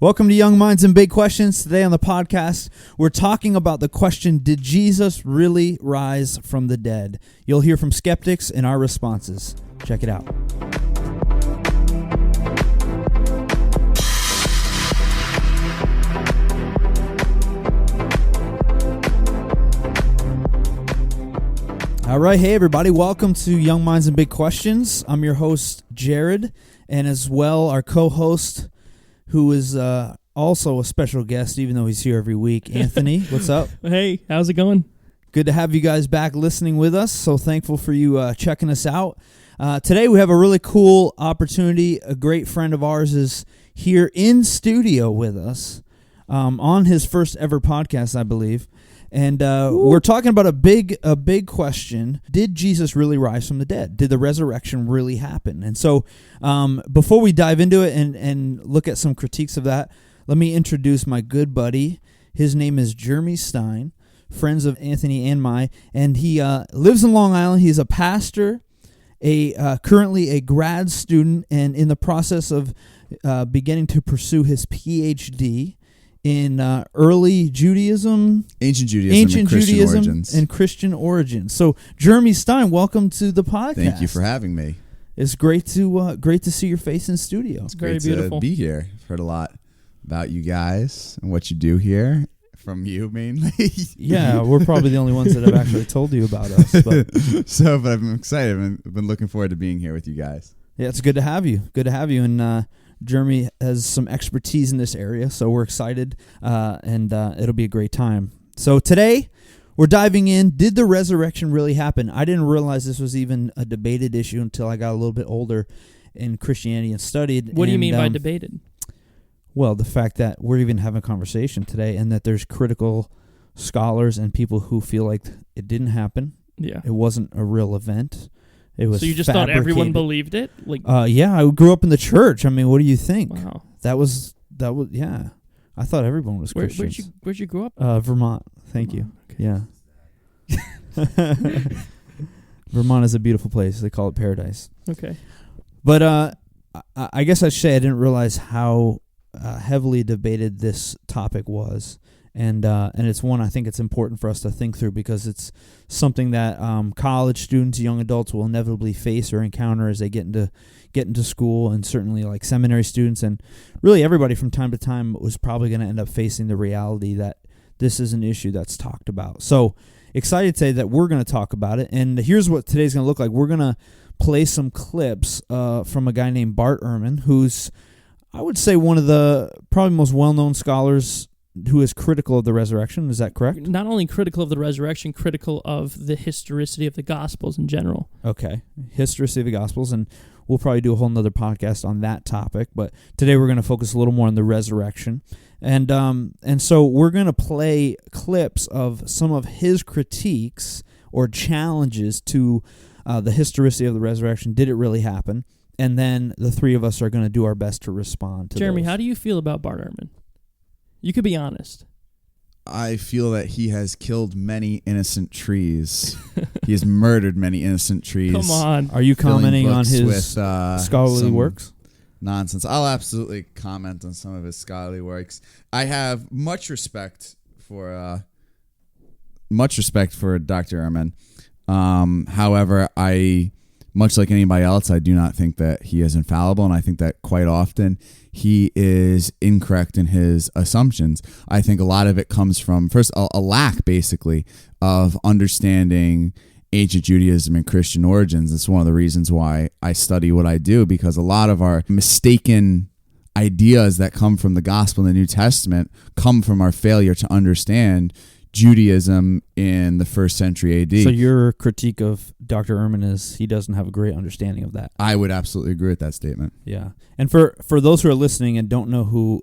Welcome to Young Minds and Big Questions. Today on the podcast, we're talking about the question, did Jesus really rise from the dead? You'll hear from skeptics and our responses. Check it out. All right, hey everybody, welcome to Young Minds and Big Questions. I'm your host, Jared, and as well our co-host, who is also a special guest, even though he's here every week. Anthony, what's up? Hey, how's it going? Good to have you guys back listening with us. So thankful for you checking us out. Today we have a really cool opportunity. A great friend of ours is here in studio with us on his first ever podcast, I believe. And we're talking about a big question. Did Jesus really rise from the dead? Did the resurrection really happen? And so before we dive into it and look at some critiques of that, let me introduce my good buddy. His name is Jeremy Stein, friends of Anthony and I, and he lives in Long Island. He's a pastor, currently a grad student, and in the process of beginning to pursue his PhD in early Judaism, ancient Judaism, and Christian origins. So, Jeremy Stein, welcome to the podcast. Thank you for having me. It's great to see your face in studio. It's very great beautiful to be here. I've heard a lot about you guys and what you do here, from you mainly. Yeah, we're probably the only ones that have actually told you about us. But I'm excited. I've been looking forward to being here with you guys. Yeah, it's good to have you. Good to have you. And Jeremy has some expertise in this area, so we're excited, and it'll be a great time. So today, we're diving in. Did the resurrection really happen? I didn't realize this was even a debated issue until I got a little bit older in Christianity and studied. What do you mean by debated? Well, the fact that we're even having a conversation today and that there's critical scholars and people who feel like it didn't happen. Yeah. It wasn't a real event. It was so you just fabricated. thought everyone believed it? Yeah, I grew up in the church. I mean, what do you think? Wow. That was yeah. I thought everyone was Christians. Where'd you grow up? Vermont. Thank you. Okay. Yeah. Vermont is a beautiful place. They call it paradise. Okay. But I guess I should say I didn't realize how heavily debated this topic was. And it's one I think it's important for us to think through because it's something that college students, young adults will inevitably face or encounter as they get into school, and certainly like seminary students and really everybody from time to time was probably going to end up facing the reality that this is an issue that's talked about. So excited to say that we're going to talk about it, and here's what today's going to look like. We're going to play some clips from a guy named Bart Ehrman, who's, I would say, one of the probably most well-known scholars who is critical of the resurrection. Is that correct? Not only critical of the resurrection, critical of the historicity of the Gospels in general. Okay. Historicity of the Gospels, and we'll probably do a whole nother podcast on that topic, but today we're going to focus a little more on the resurrection. And so we're going to play clips of some of his critiques or challenges to the historicity of the resurrection. Did it really happen? And then the three of us are going to do our best to respond to Jeremy, those. how do you feel about Bart Ehrman? You could be honest. I feel that he has killed many innocent trees. He has murdered many innocent trees. Come on. Are you commenting on his with, scholarly works? Nonsense. I'll absolutely comment on some of his scholarly works. I have much respect for Dr. Ehrman. However, much like anybody else, I do not think that he is infallible, and I think that quite often he is incorrect in his assumptions. I think a lot of it comes from, first, a lack, basically, of understanding ancient Judaism and Christian origins. It's one of the reasons why I study what I do, because a lot of our mistaken ideas that come from the Gospel and the New Testament come from our failure to understand Judaism in the 1st century AD. So your critique of Dr. Ehrman is he doesn't have a great understanding of that. I would absolutely agree with that statement. Yeah. And for those who are listening and don't know who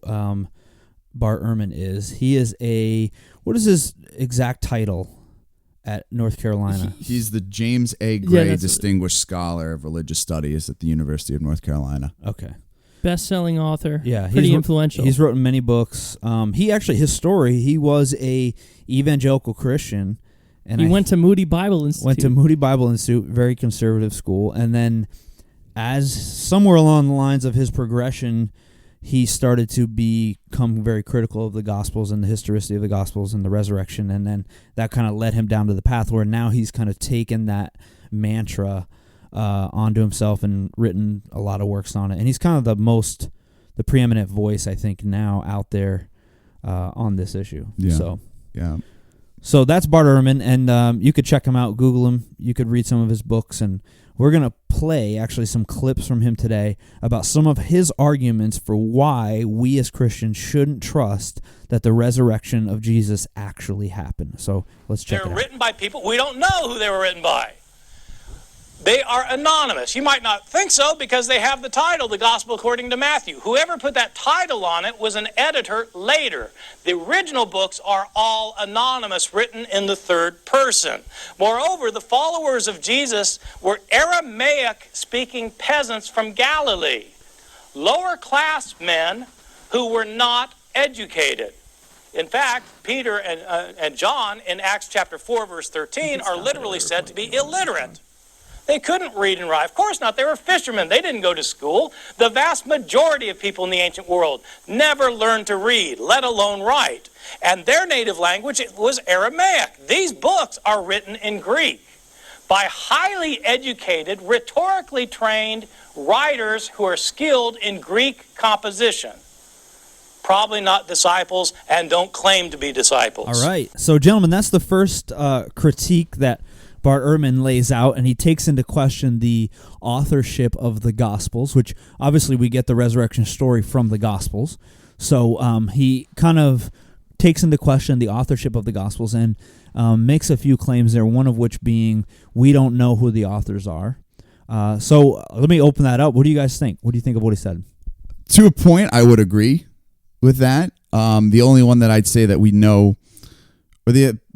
Bart Ehrman is, he is what is his exact title at North Carolina? He's the James A. Gray Distinguished Scholar of Religious Studies at the University of North Carolina. Okay. Best-selling author. Yeah, pretty influential. He's written many books. His story, he was a evangelical Christian. And he went to Moody Bible Institute. Very conservative school. And then as somewhere along the lines of his progression, he started to become very critical of the Gospels and the historicity of the Gospels and the resurrection, and then that kind of led him down to the path where now he's kind of taken that mantra onto himself and written a lot of works on it. And he's kind of the preeminent voice, I think, now out there on this issue. Yeah. So that's Bart Ehrman, and you could check him out, Google him. You could read some of his books, and we're going to play actually some clips from him today about some of his arguments for why we as Christians shouldn't trust that the resurrection of Jesus actually happened. So let's check it out. They're written by people. We don't know who they were written by. They are anonymous. You might not think so because they have the title, The Gospel According to Matthew. Whoever put that title on it was an editor later. The original books are all anonymous, written in the third person. Moreover, the followers of Jesus were Aramaic-speaking peasants from Galilee, lower-class men who were not educated. In fact, Peter and John in Acts chapter 4, verse 13 are literally said to be illiterate. They couldn't read and write. Of course not. They were fishermen. They didn't go to school. The vast majority of people in the ancient world never learned to read, let alone write. And their native language was Aramaic. These books are written in Greek by highly educated, rhetorically trained writers who are skilled in Greek composition. Probably not disciples and don't claim to be disciples. All right. So, gentlemen, that's the first critique that Bart Ehrman lays out, and he takes into question the authorship of the Gospels, which obviously we get the resurrection story from the Gospels. So he kind of takes into question the authorship of the Gospels and makes a few claims there, one of which being we don't know who the authors are. So let me open that up. What do you guys think? What do you think of what he said? To a point, I would agree with that. The only one that I'd say that we know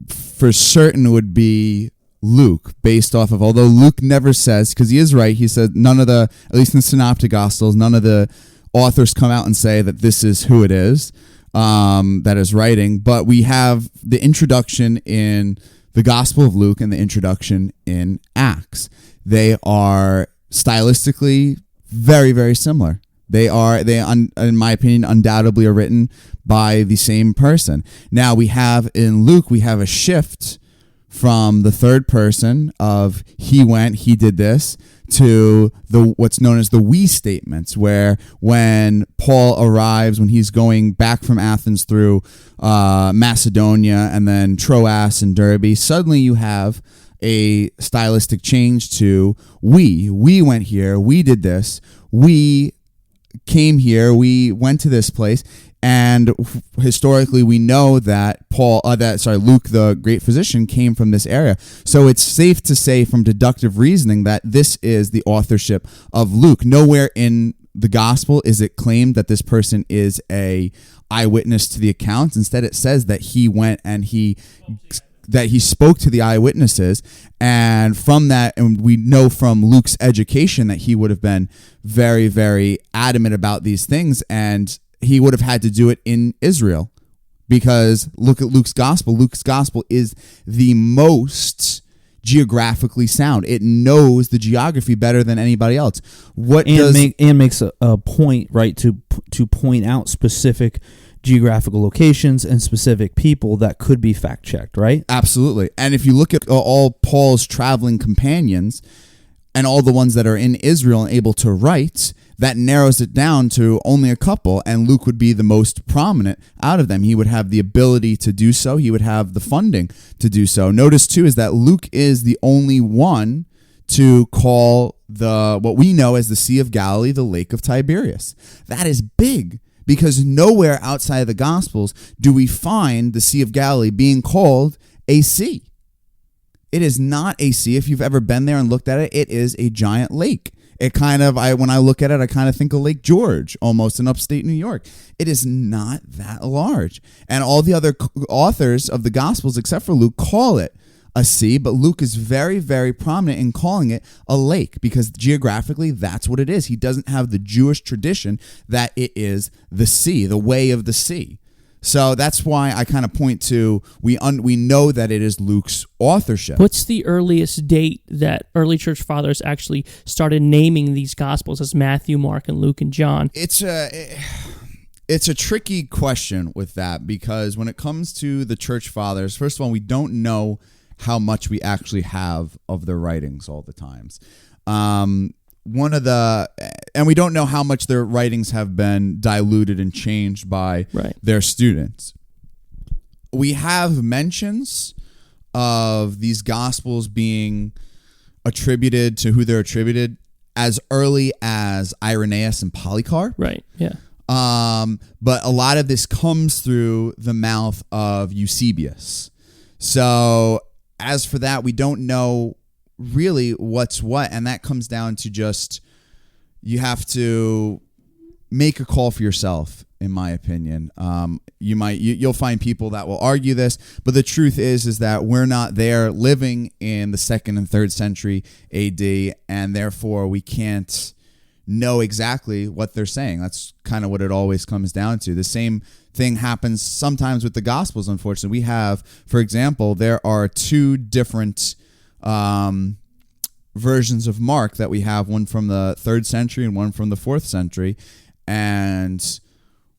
for certain would be Luke, based off of, although Luke never says, because he is right, he said none of the, at least in the Synoptic Gospels, none of the authors come out and say that this is who it is that is writing, but we have the introduction in the Gospel of Luke and the introduction in Acts. They are stylistically very, very similar. They in my opinion, undoubtedly are written by the same person. Now we have in Luke, we have a shift from the third person of he went, he did this, to the what's known as the we statements, where when Paul arrives, when he's going back from Athens through Macedonia and then Troas and Derbe, suddenly you have a stylistic change to we. We went here, we did this, we came here, we went to this place. And historically, we know that Luke, the great physician, came from this area. So it's safe to say from deductive reasoning that this is the authorship of Luke. Nowhere in the gospel is it claimed that this person is a eyewitness to the accounts. Instead, it says that he went and he spoke to the eyewitnesses. And from that, and we know from Luke's education that he would have been very, very adamant about these things. And he would have had to do it in Israel, because look at Luke's gospel. Luke's gospel is the most geographically sound. It knows the geography better than anybody else. Makes a point, right, to point out specific geographical locations and specific people that could be fact checked, right? Absolutely. And if you look at all Paul's traveling companions and all the ones that are in Israel and able to write, that narrows it down to only a couple, and Luke would be the most prominent out of them. He would have the ability to do so. He would have the funding to do so. Notice, too, is that Luke is the only one to call what we know as the Sea of Galilee the Lake of Tiberias. That is big, because nowhere outside of the Gospels do we find the Sea of Galilee being called a sea. It is not a sea. If you've ever been there and looked at it, it is a giant lake. It when I look at it, I kind of think of Lake George, almost in upstate New York. It is not that large. And all the other authors of the Gospels, except for Luke, call it a sea, but Luke is very, very prominent in calling it a lake, because geographically, that's what it is. He doesn't have the Jewish tradition that it is the sea, the way of the sea. So that's why I kind of point to we know that it is Luke's authorship. What's the earliest date that early church fathers actually started naming these gospels as Matthew, Mark, and Luke and John? It's a tricky question with that, because when it comes to the church fathers, first of all, we don't know how much we actually have of their writings all the times. And we don't know how much their writings have been diluted and changed by their students. We have mentions of these gospels being attributed to who they're attributed as early as Irenaeus and Polycarp. Right, yeah. But a lot of this comes through the mouth of Eusebius. So as for that, we don't know really what's what, and that comes down to just you have to make a call for yourself, in my opinion. You'll find people that will argue this, but the truth is that we're not there living in the 2nd and 3rd century AD, and therefore we can't know exactly what they're saying. That's kind of what it always comes down to. The same thing happens sometimes with the Gospels, unfortunately. We have, for example, there are 2 different versions of Mark that we have, one from the 3rd century and one from the 4th century, and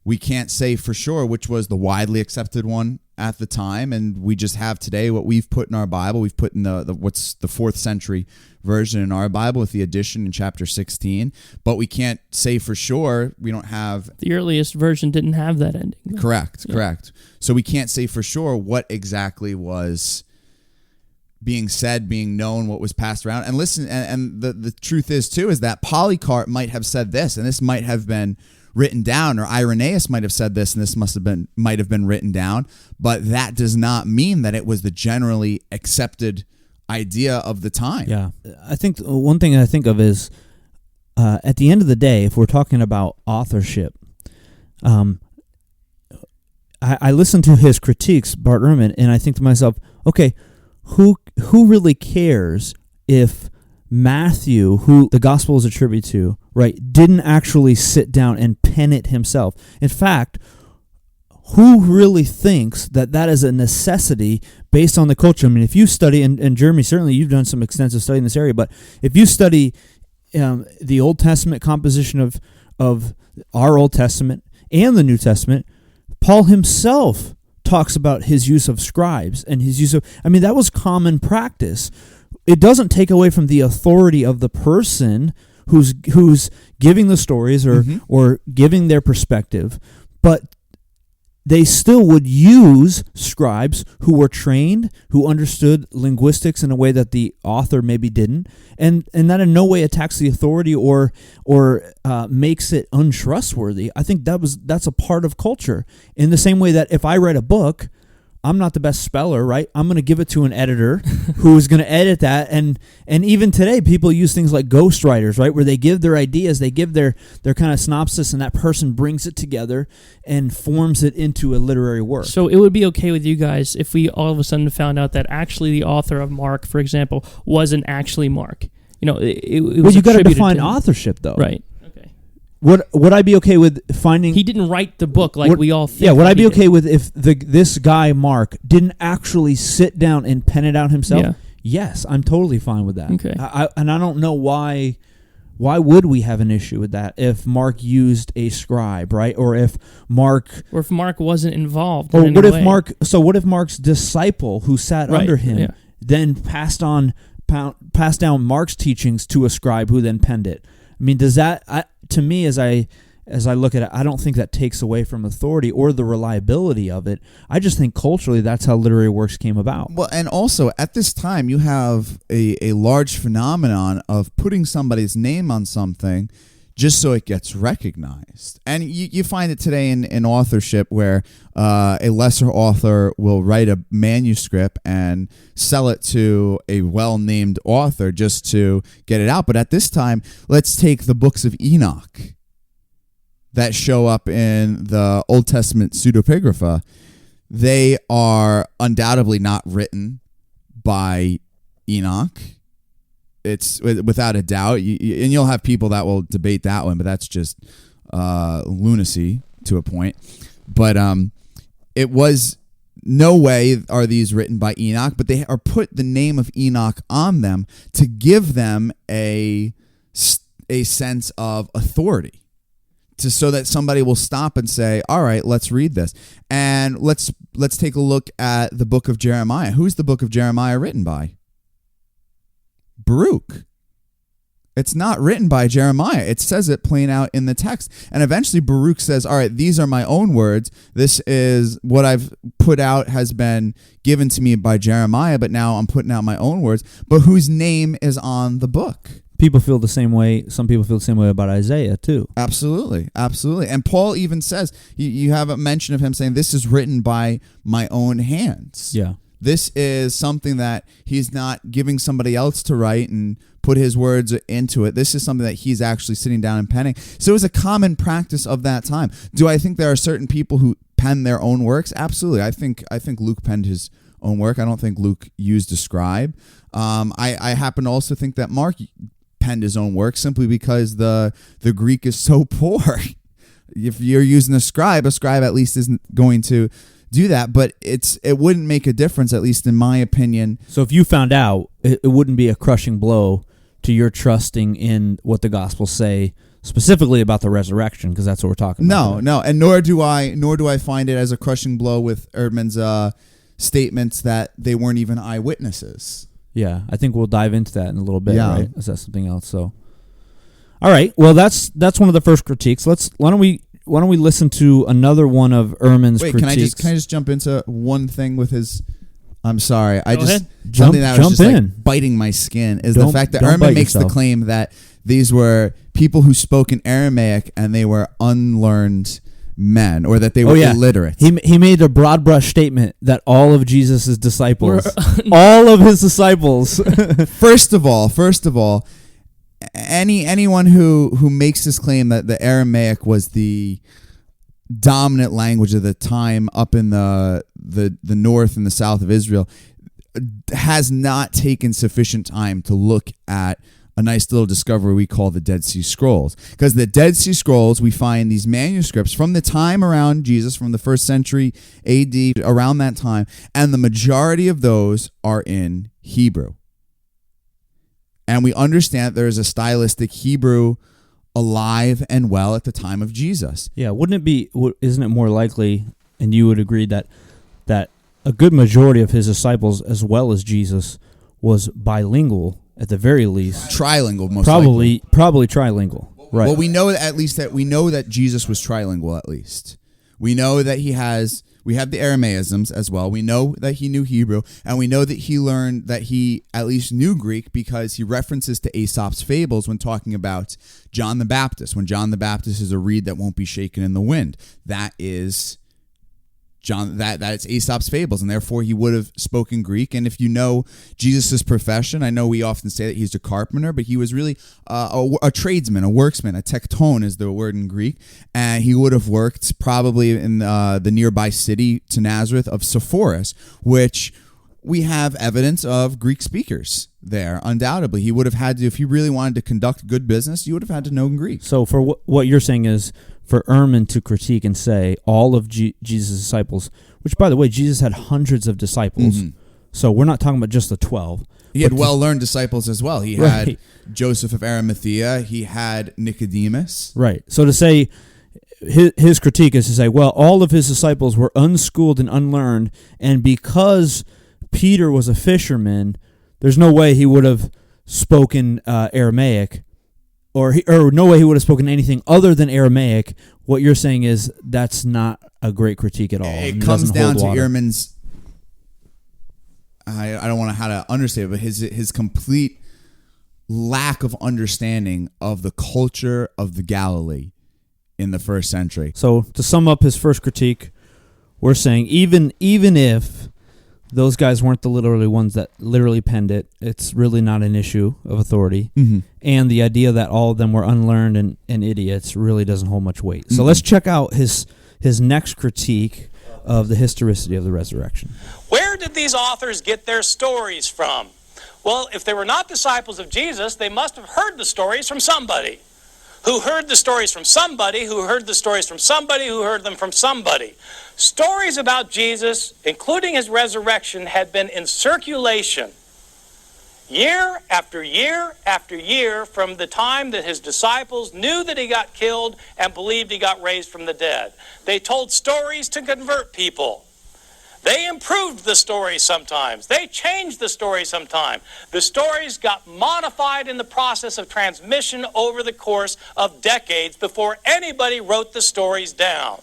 we can't say for sure which was the widely accepted one at the time, and we just have today what we've put in our Bible. We've put in what's the 4th century version in our Bible with the addition in chapter 16, but we can't say for sure. We don't have... The earliest version didn't have that ending. Though. Correct. So we can't say for sure what exactly was being said, being known, what was passed around. And listen, and the truth is too, is that Polycarp might have said this, and this might have been written down, or Irenaeus might have said this, and this might have been written down, but that does not mean that it was the generally accepted idea of the time. Yeah. I think one thing I think of is, at the end of the day, if we're talking about authorship, I listen to his critiques, Bart Ehrman, and I think to myself, okay, who really cares if Matthew, who the gospel is attributed to, right, didn't actually sit down and pen it himself? In fact, who really thinks that is a necessity based on the culture? I mean, if you study, and Jeremy, certainly you've done some extensive study in this area, but if you study the Old Testament composition of our Old Testament and the New Testament, Paul himself talks about his use of scribes and his use of, I mean, that was common practice. It doesn't take away from the authority of the person who's giving the stories or giving their perspective, but they still would use scribes who were trained, who understood linguistics in a way that the author maybe didn't, and that in no way attacks the authority or makes it untrustworthy. I think that's a part of culture. In the same way that if I write a book, I'm not the best speller, right? I'm going to give it to an editor who is going to edit that. And even today, people use things like ghostwriters, right? Where they give their ideas, they give their kind of synopsis, and that person brings it together and forms it into a literary work. So it would be okay with you guys if we all of a sudden found out that actually the author of Mark, for example, wasn't actually Mark. You know, it was well, you got to attributed define to him. authorship, though. Right. Would I be okay with finding... He didn't write the book like we all think. Yeah, would I be okay with if this guy, Mark, didn't actually sit down and pen it out himself? Yeah. Yes, I'm totally fine with that. Okay. I don't know why would we have an issue with that if Mark used a scribe, right? Or if Mark wasn't involved or in what any if way. what if Mark's disciple who sat under him then passed down Mark's teachings to a scribe who then penned it? I mean, does that to me, as I look at it, I don't think that takes away from authority or the reliability of it. I just think culturally that's how literary works came about. Well, and also at this time you have a large phenomenon of putting somebody's name on something just so it gets recognized. And you find it today in authorship where a lesser author will write a manuscript and sell it to a well-named author just to get it out. But at this time, let's take the books of Enoch that show up in the Old Testament pseudepigrapha. They are undoubtedly not written by Enoch. It's without a doubt, and you'll have people that will debate that one, but that's just lunacy to a point. But it was no way are these written by Enoch, but they are put the name of Enoch on them to give them a sense of authority, so that somebody will stop and say, all right, let's read this. And let's take a look at the book of Jeremiah. Who's the book of Jeremiah written by? Baruch. It's not written by Jeremiah. It says it plain out in the text. And eventually Baruch says, all right, these are my own words. This is what I've put out has been given to me by Jeremiah, but now I'm putting out my own words. But whose name is on the book? People feel the same way. Some people feel the same way about Isaiah too. Absolutely. Absolutely. And Paul even says, you have a mention of him saying, this is written by my own hands. Yeah. This is something that he's not giving somebody else to write and put his words into it. This is something that he's actually sitting down and penning. So it was a common practice of that time. Do I think there are certain people who pen their own works? Absolutely. I think Luke penned his own work. I don't think Luke used a scribe. I happen to also think that Mark penned his own work simply because the Greek is so poor. If you're using a scribe at least isn't going to do that, but it wouldn't make a difference, at least in my opinion. So if you found out, it wouldn't be a crushing blow to your trusting in what the Gospels say specifically about the resurrection, because that's what we're talking about. No, and nor do I find it as a crushing blow with Ehrman's statements that they weren't even eyewitnesses. Yeah, I think we'll dive into that in a little bit, Yeah. right? Is that something else? So, all right. Well, that's one of the first critiques. Why don't we listen to another one of Ehrman's critiques? Can I just jump into one thing with his? I'm sorry. Go ahead. Something that was Jump just in. like biting my skin is Don't- the fact that don't Ehrman bite makes the yourself. claim that these were people who spoke in Aramaic and they were unlearned men, or that they were illiterate. He made a broad brush statement that all of Jesus' disciples, all of his disciples. First of all, anyone who makes this claim that the Aramaic was the dominant language of the time up in the north and the south of Israel has not taken sufficient time to look at a nice little discovery we call the Dead Sea Scrolls. Because the Dead Sea Scrolls, we find these manuscripts from the time around Jesus, from the 1st century AD, around that time, and the majority of those are in Hebrew. And we understand there is a stylistic Hebrew alive and well at the time of Jesus. Yeah, isn't it more likely, and you would agree that a good majority of his disciples, as well as Jesus, was bilingual at the very least. Trilingual, most likely. Probably trilingual. Right. Well, we know that Jesus was trilingual at least. We know that we have the Aramaisms as well. We know that he knew Hebrew, and we know that he learned that he at least knew Greek because he references to Aesop's fables when talking about John the Baptist. When John the Baptist is a reed that won't be shaken in the wind, that is that's Aesop's fables, and therefore he would have spoken Greek. And if you know Jesus' profession, I know we often say that he's a carpenter, but he was really a tradesman, a worksman, a tekton is the word in Greek, and he would have worked probably in the nearby city to Nazareth of Sepphoris, which we have evidence of Greek speakers there, undoubtedly. He would have had to, if he really wanted to conduct good business, you would have had to know Greek. So for what you're saying is, for Ehrman to critique and say all of Jesus' disciples, which, by the way, Jesus had hundreds of disciples, so we're not talking about just the 12. He had well-learned disciples as well. He Right. had Joseph of Arimathea. He had Nicodemus. Right. So to say, his critique is to say, well, all of his disciples were unschooled and unlearned, and because Peter was a fisherman, there's no way he would have spoken Aramaic, or no way he would have spoken anything other than Aramaic. What you're saying is that's not a great critique at all. It comes down to Ehrman's, I don't want to how to understate it, but his complete lack of understanding of the culture of the Galilee in the 1st century. So to sum up his first critique, we're saying even if those guys weren't the literally ones that literally penned it, it's really not an issue of authority. Mm-hmm. And the idea that all of them were unlearned and idiots really doesn't hold much weight. So let's check out his next critique of the historicity of the resurrection. Where did these authors get their stories from? Well, if they were not disciples of Jesus, they must have heard the stories from somebody. who heard the stories from somebody, who heard the stories from somebody, who heard them from somebody. Stories about Jesus, including his resurrection, had been in circulation year after year after year from the time that his disciples knew that he got killed and believed he got raised from the dead. They told stories to convert people. They improved the stories sometimes. They changed the story sometimes. The stories got modified in the process of transmission over the course of decades before anybody wrote the stories down.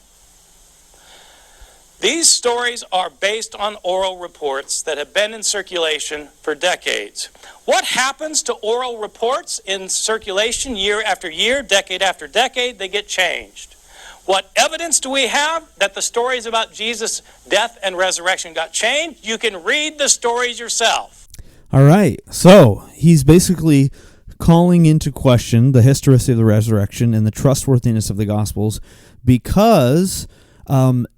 These stories are based on oral reports that have been in circulation for decades. What happens to oral reports in circulation year after year, decade after decade? They get changed. What evidence do we have that the stories about Jesus' death and resurrection got changed? You can read the stories yourself. All right. So he's basically calling into question the historicity of the resurrection and the trustworthiness of the Gospels because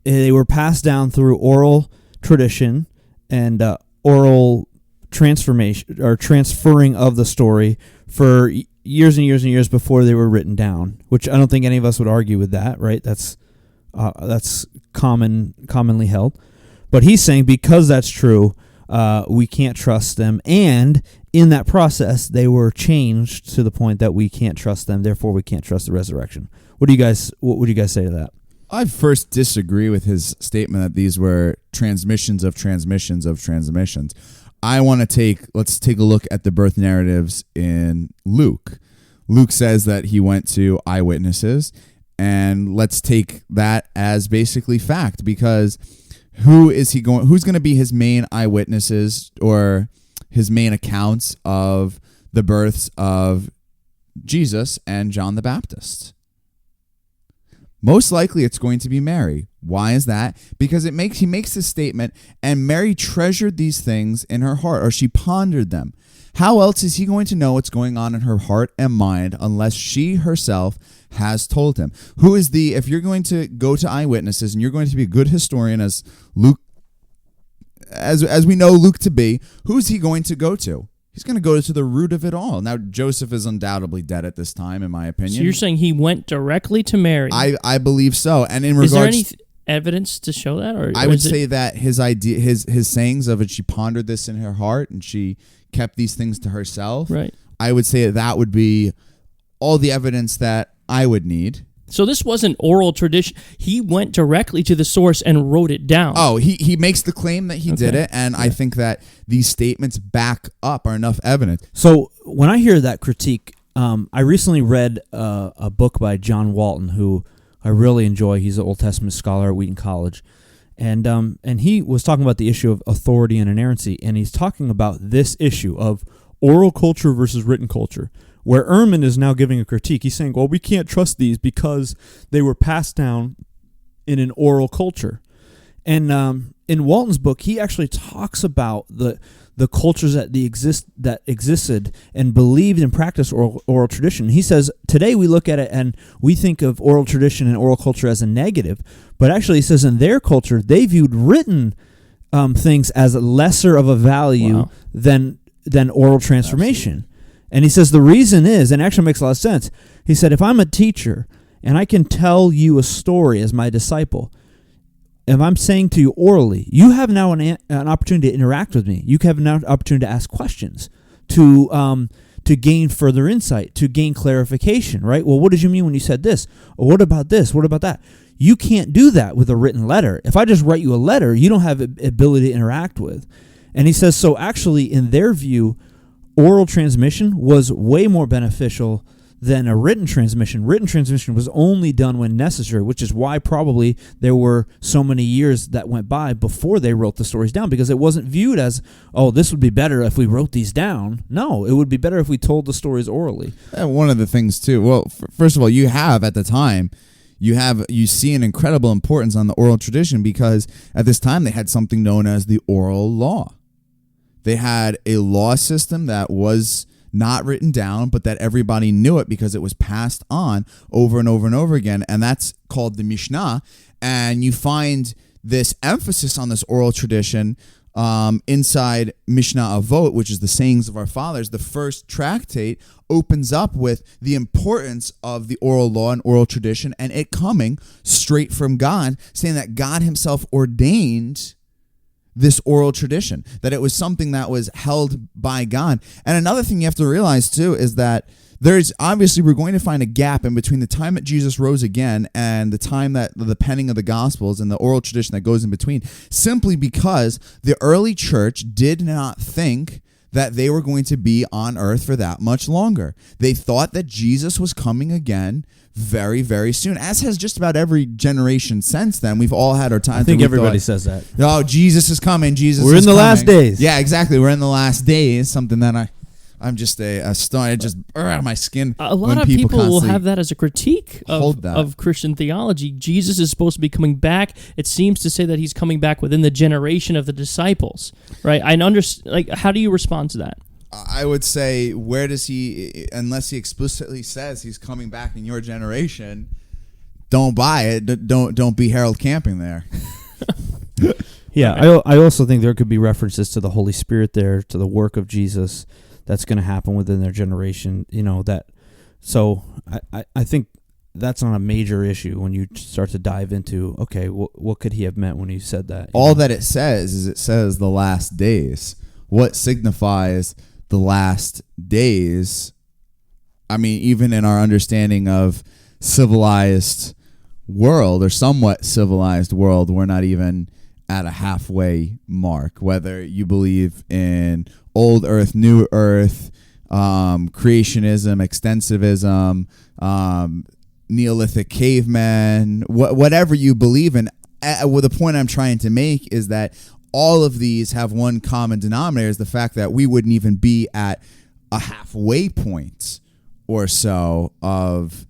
they were passed down through oral tradition and oral transformation or transferring of the story for years and years and years before they were written down, which I don't think any of us would argue with that, right? That's commonly held. But he's saying because that's true, we can't trust them, and in that process, they were changed to the point that we can't trust them. Therefore, we can't trust the resurrection. What would you guys say to that? I first disagree with his statement that these were transmissions of transmissions of transmissions. Let's take a look at the birth narratives in Luke. Luke says that he went to eyewitnesses, and let's take that as basically fact, because who's going to be his main eyewitnesses or his main accounts of the births of Jesus and John the Baptist? Most likely it's going to be Mary. Why is that? Because he makes this statement, and Mary treasured these things in her heart, or she pondered them. How else is he going to know what's going on in her heart and mind unless she herself has told him? If you're going to go to eyewitnesses and you're going to be a good historian as Luke, as we know Luke to be, who's he going to go to? He's going to go to the root of it all. Now, Joseph is undoubtedly dead at this time, in my opinion. So you're saying he went directly to Mary? I believe so. And in is regards, there any evidence to show that? Or I would say that his idea, his sayings of it, she pondered this in her heart and she kept these things to herself. Right. I would say that would be all the evidence that I would need. So this wasn't oral tradition. He went directly to the source and wrote it down. Oh, he makes the claim that he did it, and I think that these statements back up are enough evidence. So when I hear that critique, I recently read a book by John Walton, who I really enjoy. He's an Old Testament scholar at Wheaton College, and he was talking about the issue of authority and inerrancy, and he's talking about this issue of oral culture versus written culture, where Ehrman is now giving a critique. He's saying, well, we can't trust these because they were passed down in an oral culture. And in Walton's book, he actually talks about the cultures that existed and believed and practiced oral tradition. He says, today we look at it and we think of oral tradition and oral culture as a negative, but actually he says in their culture, they viewed written things as lesser of a value than oral transformation. Absolutely. And he says the reason is, and actually makes a lot of sense, he said, if I'm a teacher and I can tell you a story as my disciple, if I'm saying to you orally, you have now an opportunity to interact with me. You have now an opportunity to ask questions, to gain further insight, to gain clarification, right? Well, what did you mean when you said this? Or what about this? What about that? You can't do that with a written letter. If I just write you a letter, you don't have the ability to interact with. And he says, so actually, in their view, oral transmission was way more beneficial than a written transmission. Written transmission was only done when necessary, which is why probably there were so many years that went by before they wrote the stories down, because it wasn't viewed as, oh, this would be better if we wrote these down. No, it would be better if we told the stories orally. And one of the things, too, well, first of all, you have at the time, you see an incredible importance on the oral tradition, because at this time they had something known as the oral law. They had a law system that was not written down, but that everybody knew it because it was passed on over and over and over again, and that's called the Mishnah. And you find this emphasis on this oral tradition inside Mishnah Avot, which is the sayings of our fathers, the first tractate opens up with the importance of the oral law and oral tradition and it coming straight from God, saying that God himself ordained this oral tradition, that it was something that was held by God. And another thing you have to realize too is that there's obviously, we're going to find a gap in between the time that Jesus rose again and the time that the penning of the Gospels and the oral tradition that goes in between, simply because the early church did not think that they were going to be on earth for that much longer. They thought that Jesus was coming again very, very soon, as has just about every generation since then. We've all had our time. I think everybody says that. Oh, Jesus is coming. We're in the last days. Yeah, exactly. We're in the last days. Something that I'm just a stone. It just out of my skin. A lot of people will have that as a critique of Christian theology. Jesus is supposed to be coming back. It seems to say that he's coming back within the generation of the disciples, right? How do you respond to that? I would say, where does he, unless he explicitly says he's coming back in your generation, don't buy it. Don't be Harold Camping there. Yeah, I also think there could be references to the Holy Spirit there, to the work of Jesus that's going to happen within their generation, so I think that's not a major issue when you start to dive into, okay, what could he have meant when he said that? All that it says the last days. What signifies the last days? I mean, even in our understanding of civilized world or somewhat civilized world, we're not even at a halfway mark, whether you believe in old earth, new earth, creationism, extensivism, Neolithic cavemen, whatever you believe in. The point I'm trying to make is that all of these have one common denominator, is the fact that we wouldn't even be at a halfway point or so of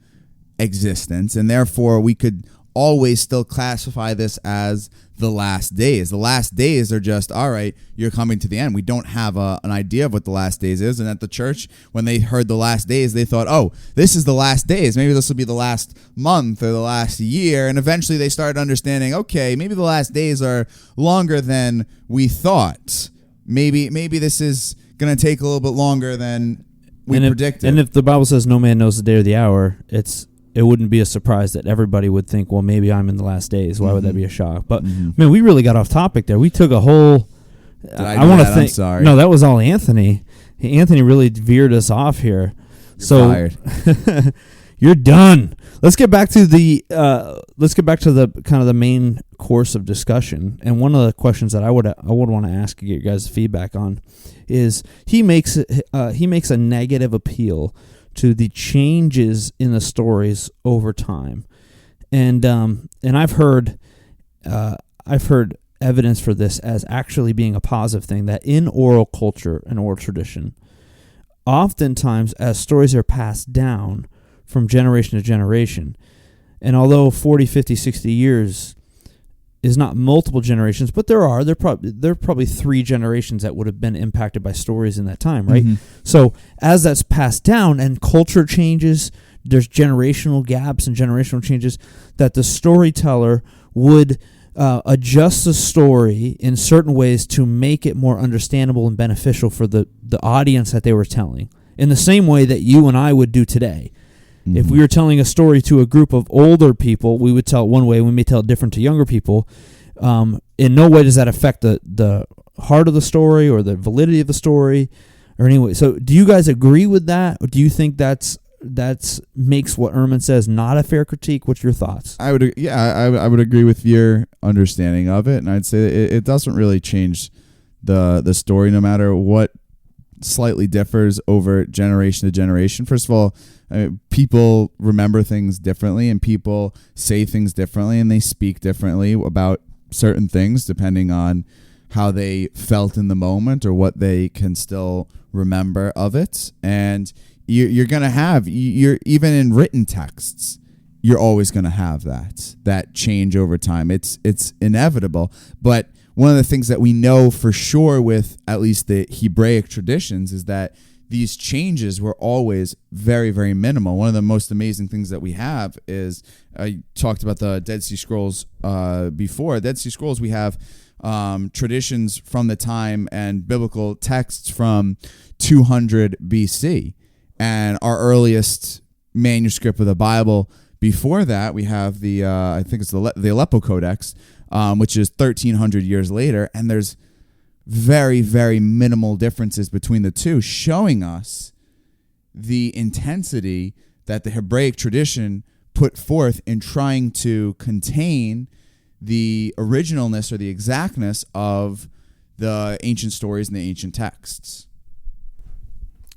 existence, and therefore we could always still classify this as the last days. The last days are just, all right, you're coming to the end. We don't have an idea of what the last days is. And at the church, when they heard the last days, they thought, oh, this is the last days. Maybe this will be the last month or the last year. And eventually they started understanding, okay, maybe the last days are longer than we thought. Maybe this is going to take a little bit longer than we predicted. And if the Bible says no man knows the day or the hour, it wouldn't be a surprise that everybody would think, well, maybe I'm in the last days. Why would that be a shock? But, man, we really got off topic there. We took a whole... I want to think... I'm sorry. No, that was all Anthony. Anthony really veered us off here. You're fired. You're done. Let's get back to the kind of the main course of discussion. And one of the questions that I would want to ask and get your guys' feedback on is he makes a negative appeal to the changes in the stories over time, and I've heard evidence for this as actually being a positive thing, that in oral culture and oral tradition, oftentimes as stories are passed down from generation to generation, and although 40, 50, 60 years is not multiple generations, but there are probably 3 generations that would have been impacted by stories in that time, right? So as that's passed down and culture changes, there's generational gaps and generational changes, that the storyteller would adjust the story in certain ways to make it more understandable and beneficial for the audience that they were telling, in the same way that you and I would do today. If we were telling a story to a group of older people, we would tell it one way. We may tell it different to younger people. In no way does that affect the heart of the story or the validity of the story, or anyway. So, do you guys agree with that, or do you think that's makes what Ehrman says not a fair critique? What's your thoughts? I would agree with your understanding of it, and I'd say it doesn't really change the story, no matter what slightly differs over generation to generation. First of all, people remember things differently, and people say things differently, and they speak differently about certain things depending on how they felt in the moment or what they can still remember of it. And you're going to have, even in written texts, you're always going to have that change over time. It's inevitable. But one of the things that we know for sure with at least the Hebraic traditions is that these changes were always very, very minimal. One of the most amazing things that we have is, I talked about the Dead Sea Scrolls before. Dead Sea Scrolls, we have traditions from the time and biblical texts from 200 BC. And our earliest manuscript of the Bible before that, we have the, I think it's the Aleppo Codex, which is 1,300 years later. And there's very, very minimal differences between the two, showing us the intensity that the Hebraic tradition put forth in trying to contain the originalness or the exactness of the ancient stories and the ancient texts.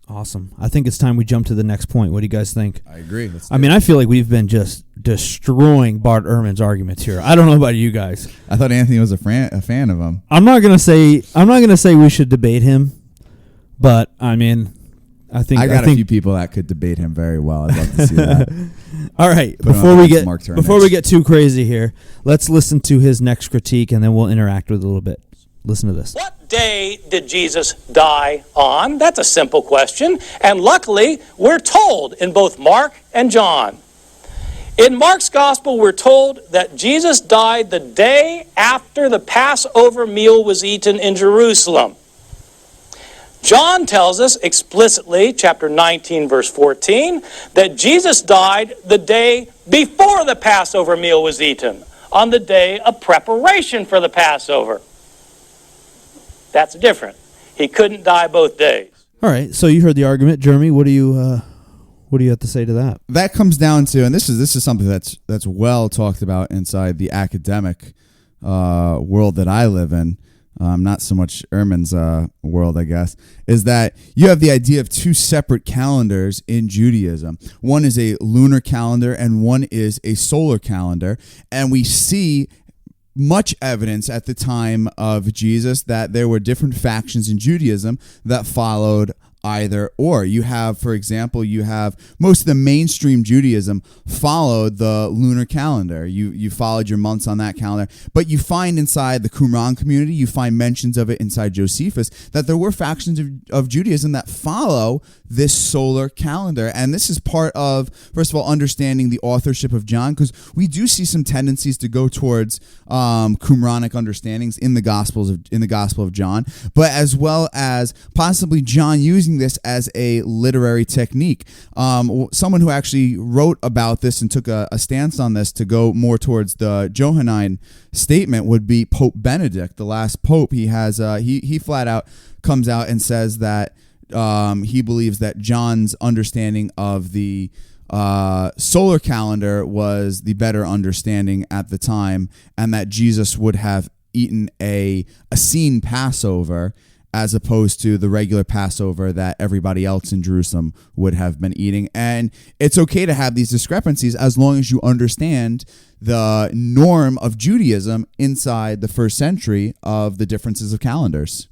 Awesome. I think it's time we jump to the next point. What do you guys think? I agree. I feel like we've been just destroying Bart Ehrman's arguments here. I don't know about you guys. I thought Anthony was a fan of him. I'm not gonna say we should debate him, but I think I got a few people that could debate him very well. I'd love to see that. All right, before we get too crazy here, let's listen to his next critique, and then we'll interact with it a little bit. Listen to this. What day did Jesus die on? That's a simple question. And luckily, we're told in both Mark and John. In Mark's gospel, we're told that Jesus died the day after the Passover meal was eaten in Jerusalem. John tells us explicitly, chapter 19, verse 14, that Jesus died the day before the Passover meal was eaten, on the day of preparation for the Passover. That's different. He couldn't die both days. All right, so you heard the argument, Jeremy. What do you have to say to that? That comes down to, and this is something that's well talked about inside the academic world that I live in. Not so much Ehrman's world, I guess, is that you have the idea of two separate calendars in Judaism. One is a lunar calendar and one is a solar calendar. And we see much evidence at the time of Jesus that there were different factions in Judaism that followed either or. You have, for example, most of the mainstream Judaism followed the lunar calendar. You followed your months on that calendar. But you find inside the Qumran community, you find mentions of it inside Josephus, that there were factions of Judaism that follow this solar calendar. And this is part of, first of all, understanding the authorship of John, because we do see some tendencies to go towards Qumranic understandings in the Gospel of John, but as well as possibly John using this as a literary technique. Someone who actually wrote about this and took a stance on this to go more towards the Johannine statement would be Pope Benedict, the last pope. He has he flat out comes out and says that he believes that John's understanding of the solar calendar was the better understanding at the time, and that Jesus would have eaten a Essene Passover as opposed to the regular Passover that everybody else in Jerusalem would have been eating. And it's okay to have these discrepancies as long as you understand the norm of Judaism inside the first century of the differences of calendars.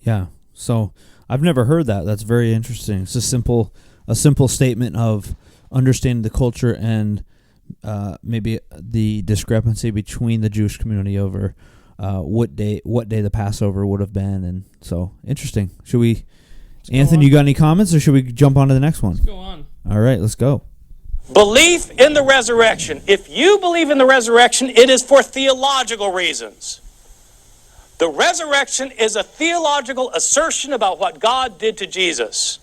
Yeah, so I've never heard that. That's very interesting. It's a simple statement of understanding the culture and maybe the discrepancy between the Jewish community over what day the Passover would have been. And so interesting. Should we, Anthony, you got any comments, or should we jump on to the next one? Let's go on. All right, let's go. Belief in the resurrection. If you believe in the resurrection, it is for theological reasons. The resurrection is a theological assertion about what God did to Jesus.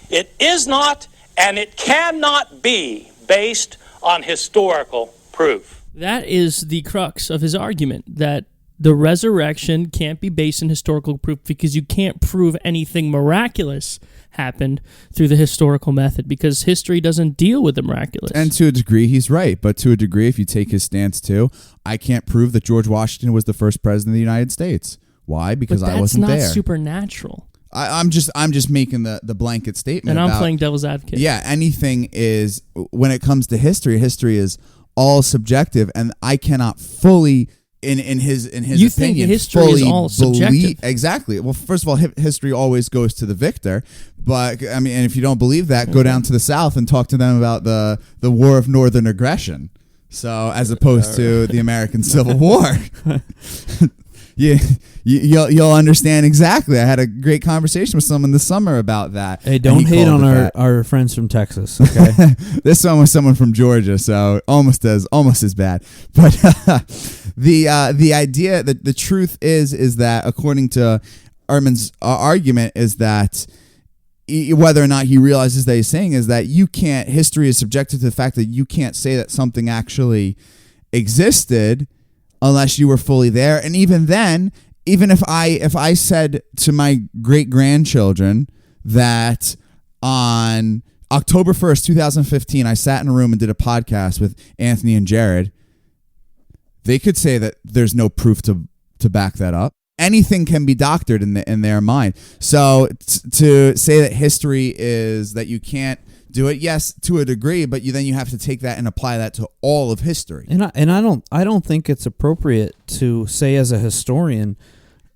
It is not and it cannot be based on historical proof. That is the crux of his argument, that the resurrection can't be based on historical proof because you can't prove anything miraculous happened through the historical method, because history doesn't deal with the miraculous. And to a degree, he's right. But to a degree, if you take his stance too, I can't prove that George Washington was the first president of the United States. Why? Because I wasn't there. That's not supernatural. I'm just making the blanket statement. And I'm playing devil's advocate. Yeah, anything is, when it comes to history is all subjective, and I cannot fully, in his you opinion, think history fully is all subjective. Exactly. Well, first of all, history always goes to the victor. But I mean, and if you don't believe that, go down to the South and talk to them about the War of Northern Aggression. So, as opposed to the American Civil War. you'll understand exactly. I had a great conversation with someone this summer about that. Hey, don't hate on our friends from Texas, okay? This one was someone from Georgia, so almost as bad. But the idea that the truth is that, according to Ehrman's argument, is that whether or not he realizes that he's saying is that history is subjected to the fact that you can't say that something actually existed unless you were fully there. And even then, even if I said to my great grandchildren that on October 1st, 2015, I sat in a room and did a podcast with Anthony and Jared, they could say that there's no proof to back that up. Anything can be doctored in their mind. So to say that history is that you can't do it, yes, to a degree, but then you have to take that and apply that to all of history. And I don't think it's appropriate to say, as a historian,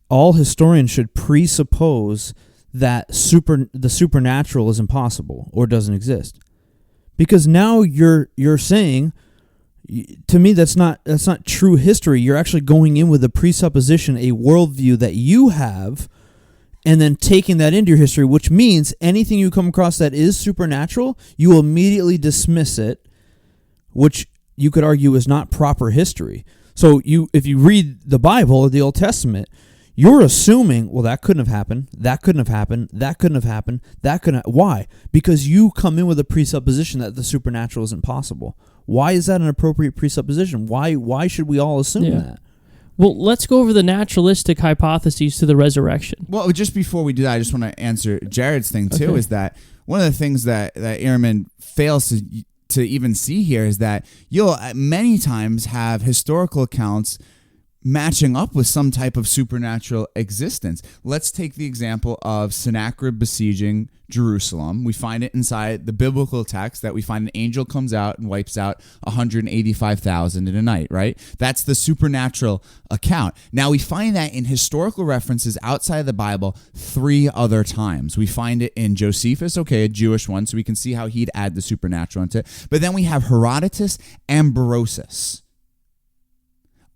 all historians should presuppose that the supernatural is impossible or doesn't exist, because now you're saying, to me, that's not true history. You're actually going in with a presupposition, a worldview that you have, and then taking that into your history, which means anything you come across that is supernatural, you will immediately dismiss it, which you could argue is not proper history. So if you read the Bible or the Old Testament, you're assuming, well, that couldn't have happened, that couldn't have happened, that couldn't have happened, that couldn't. Why? Because you come in with a presupposition that the supernatural isn't possible. Why is that an appropriate presupposition? Why should we all assume that? Well, let's go over the naturalistic hypotheses to the resurrection. Well, just before we do that, I just want to answer Jared's thing too. Okay. Is that one of the things that Ehrman fails to even see here is that you'll many times have historical accounts matching up with some type of supernatural existence. Let's take the example of Sennacherib besieging Jerusalem. We find it inside the biblical text that we find an angel comes out and wipes out 185,000 in a night, right? That's the supernatural account. Now, we find that in historical references outside of the Bible 3 other times. We find it in Josephus, a Jewish one, so we can see how he'd add the supernatural into it. But then we have Herodotus and Berosus,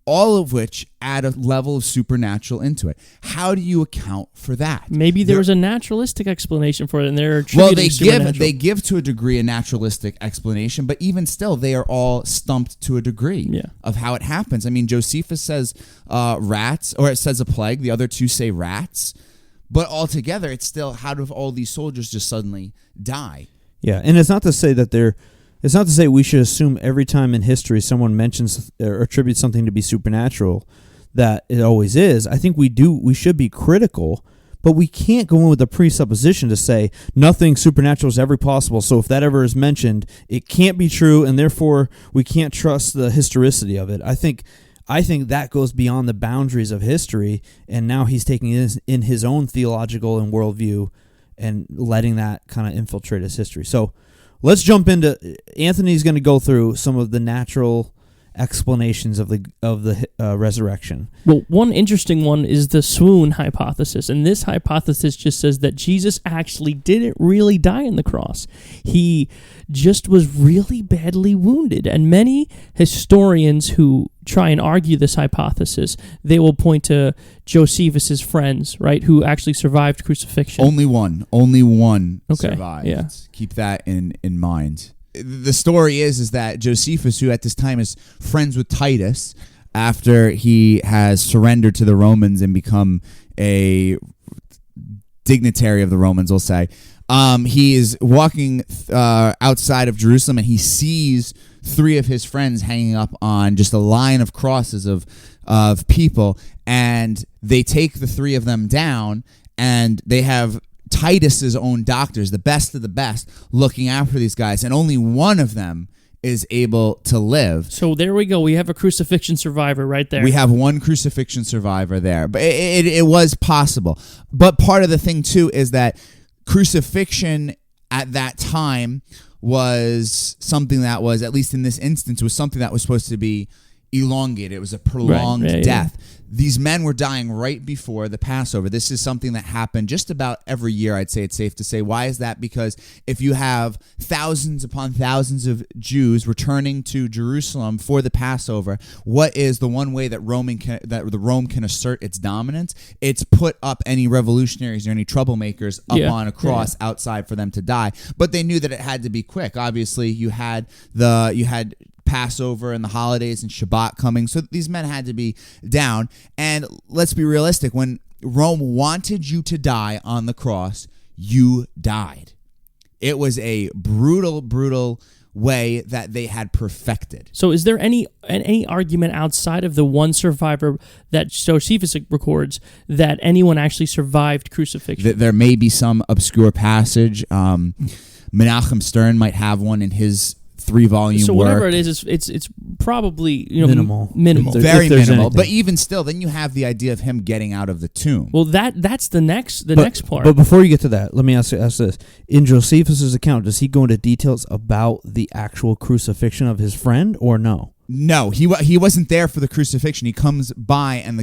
all of which add a level of supernatural into it. How do you account for that? Maybe there was a naturalistic explanation for it, and they're attributing supernatural. They give to a degree a naturalistic explanation, but even still, they are all stumped to a degree of how it happens. I mean, Josephus says rats, or it says a plague. The other 2 say rats. But altogether, it's still, how do all these soldiers just suddenly die? Yeah, and it's not to say that it's not to say we should assume every time in history someone mentions or attributes something to be supernatural that it always is. I think we should be critical, but we can't go in with a presupposition to say nothing supernatural is ever possible. So if that ever is mentioned, it can't be true, and therefore we can't trust the historicity of it. I think that goes beyond the boundaries of history, and now he's taking it in his own theological and worldview and letting that kind of infiltrate his history. So let's jump into, Anthony's going to go through some of the natural explanations of the resurrection. Well, one interesting one is the swoon hypothesis, and this hypothesis just says that Jesus actually didn't really die on the cross. He just was really badly wounded, and many historians who try and argue this hypothesis, they will point to Josephus's friends, right, who actually survived crucifixion. Only one survived. Yeah. Keep that in mind. The story is that Josephus, who at this time is friends with Titus, after he has surrendered to the Romans and become a dignitary of the Romans, we'll say, he is walking outside of Jerusalem, and he sees 3 of his friends hanging up on just a line of crosses of people, and they take the 3 of them down, and they have Titus's own doctors, the best of the best, looking after these guys, and only one of them is able to live. So there we go. We have a crucifixion survivor right there. We have one crucifixion survivor there. But it was possible. But part of the thing, too, is that crucifixion at that time was something that was, at least in this instance, was something that was supposed to be elongated. It was a prolonged death. These men were dying right before the Passover. This is something that happened just about every year, I'd say it's safe to say. Why is that? Because if you have thousands upon thousands of Jews returning to Jerusalem for the Passover, what is the one way that Rome can assert its dominance? It's put up any revolutionaries or any troublemakers up on a cross outside for them to die. But they knew that it had to be quick. Obviously, you had Passover and the holidays and Shabbat coming, so these men had to be down. And let's be realistic, when Rome wanted you to die on the cross, you died. It was a brutal way that they had perfected. So is there any argument outside of the one survivor that Josephus records that anyone actually survived crucifixion? There may be some obscure passage. Menachem Stern might have one in his 3-volume work. So whatever it is, it's probably minimal. Very minimal. But even still, then you have the idea of him getting out of the tomb. Well, that's the next part. But before you get to that, let me ask this: in Josephus's account, does he go into details about the actual crucifixion of his friend, or no? No, he wasn't there for the crucifixion. He comes by, and the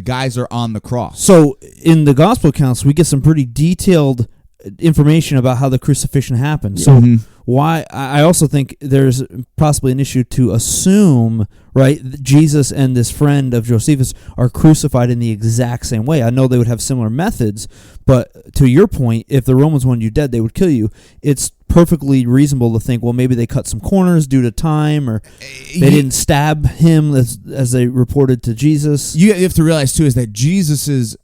guys are on the cross. So in the gospel accounts, we get some pretty detailed information about how the crucifixion happened. So why I also think there's possibly an issue to assume, right, that Jesus and this friend of Josephus are crucified in the exact same way. I know they would have similar methods, but to your point, if the Romans wanted you dead, they would kill you. It's perfectly reasonable to think, well, maybe they cut some corners due to time, or they didn't stab him as they reported to Jesus. You have to realize, too, is that Jesus's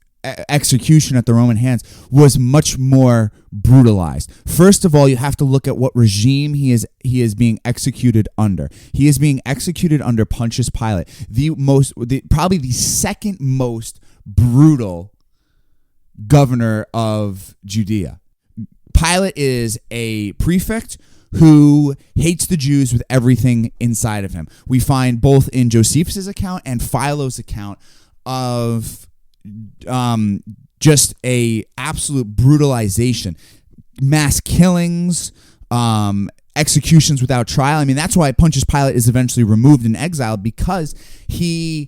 execution at the Roman hands was much more brutalized. First of all, you have to look at what regime he is being executed under. He is being executed under Pontius Pilate, probably the second most brutal governor of Judea. Pilate is a prefect who hates the Jews with everything inside of him. We find both in Josephus' account and Philo's account of just a absolute brutalization, mass killings, executions without trial. I mean, that's why Pontius Pilate is eventually removed and exiled, because he's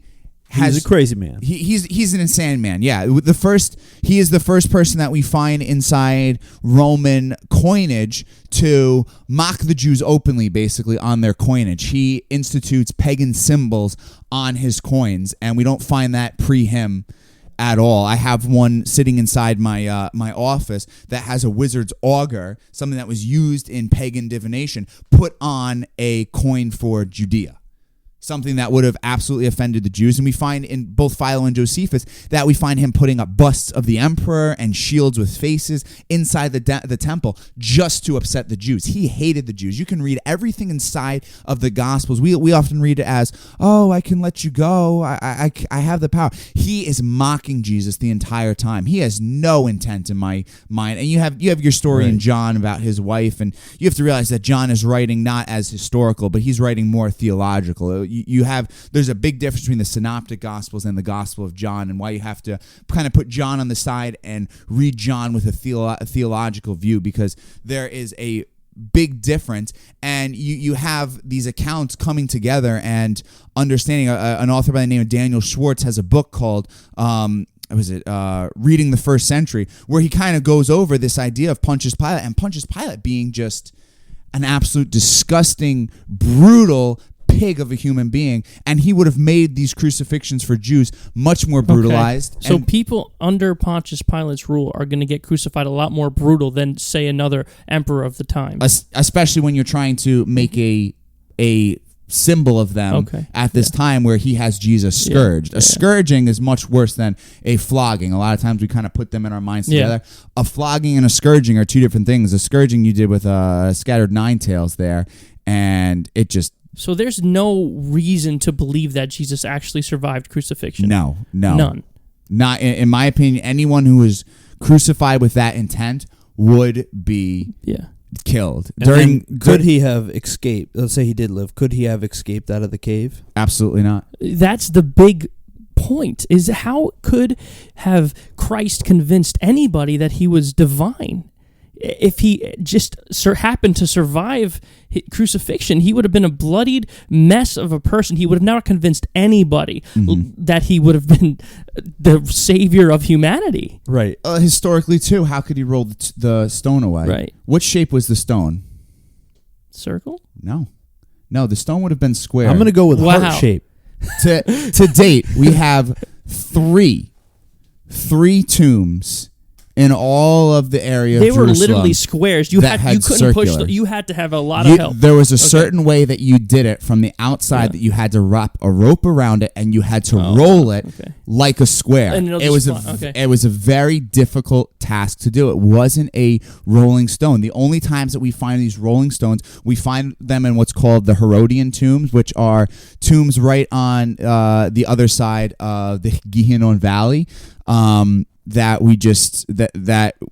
a crazy man. He's an insane man. Yeah, he is the first person that we find inside Roman coinage to mock the Jews openly, basically, on their coinage. He institutes pagan symbols on his coins, and we don't find that pre him at all. I have one sitting inside my my office that has a wizard's auger, something that was used in pagan divination, put on a coin for Judea. Something that would have absolutely offended the Jews. And we find in both Philo and Josephus that we find him putting up busts of the emperor and shields with faces inside the temple just to upset the Jews. He hated the Jews. You can read everything inside of the Gospels. We often read it as, oh, I can let you go. I have the power. He is mocking Jesus the entire time. He has no intent in my mind. And you have your story in John about his wife, and you have to realize that John is writing not as historical, but he's writing more theological. There's a big difference between the synoptic gospels and the gospel of John, and why you have to kind of put John on the side and read John with a theological view, because there is a big difference, and you have these accounts coming together and understanding. An author by the name of Daniel Schwartz has a book called Reading the First Century, where he kind of goes over this idea of Pontius Pilate, and Pontius Pilate being just an absolute disgusting, brutal pig of a human being, and he would have made these crucifixions for Jews much more brutalized. Okay. So people under Pontius Pilate's rule are going to get crucified a lot more brutal than, say, another emperor of the time. Especially when you're trying to make a symbol of them at this time where he has Jesus scourged. A scourging is much worse than a flogging. A lot of times we kind of put them in our minds together. A flogging and a scourging are two different things. A scourging you did with Scattered Nine Tails there, and it just... So there's no reason to believe that Jesus actually survived crucifixion? No. None. Not, in my opinion, anyone who was crucified with that intent would be killed. Could he have escaped? Let's say he did live. Could he have escaped out of the cave? Absolutely not. That's the big point, is how could have Christ convinced anybody that he was divine? if he just happened to survive crucifixion, he would have been a bloodied mess of a person. He would have never convinced anybody that he would have been the savior of humanity. Right. Historically, too, how could he roll the stone away? Right. What shape was the stone? Circle? No, the stone would have been square. I'm going to go with heart shape. To date, we have three tombs in all of the area of Jerusalem. They were literally squares. You couldn't circular. push. You had to have a lot of help. There was a certain way that you did it from the outside that you had to wrap a rope around it and you had to roll it like a square. And it was a very difficult task to do. It wasn't a rolling stone. The only times that we find these rolling stones, we find them in what's called the Herodian tombs, which are tombs right on the other side of the Gihon Valley. That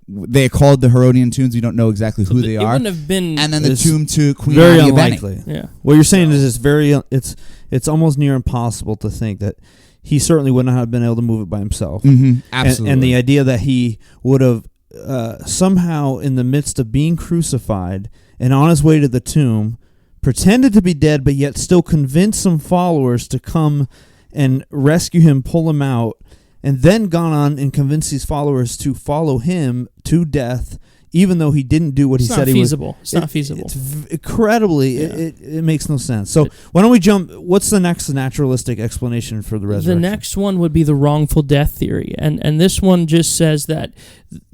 they're called the Herodian tombs. We don't know exactly who they are. It wouldn't have been. And then the tomb to Queen very Aniabene. unlikely. Yeah. What you're saying is it's almost near impossible to think that he certainly wouldn't have been able to move it by himself. Mm-hmm. Absolutely. And the idea that he would have somehow, in the midst of being crucified and on his way to the tomb, pretended to be dead, but yet still convinced some followers to come and rescue him, pull him out, and then gone on and convinced these followers to follow him to death, even though he didn't do what he said he was. It's not feasible. It's incredibly, it makes no sense. So why don't we jump, what's the next naturalistic explanation for the resurrection? The next one would be the wrongful death theory. And this one just says that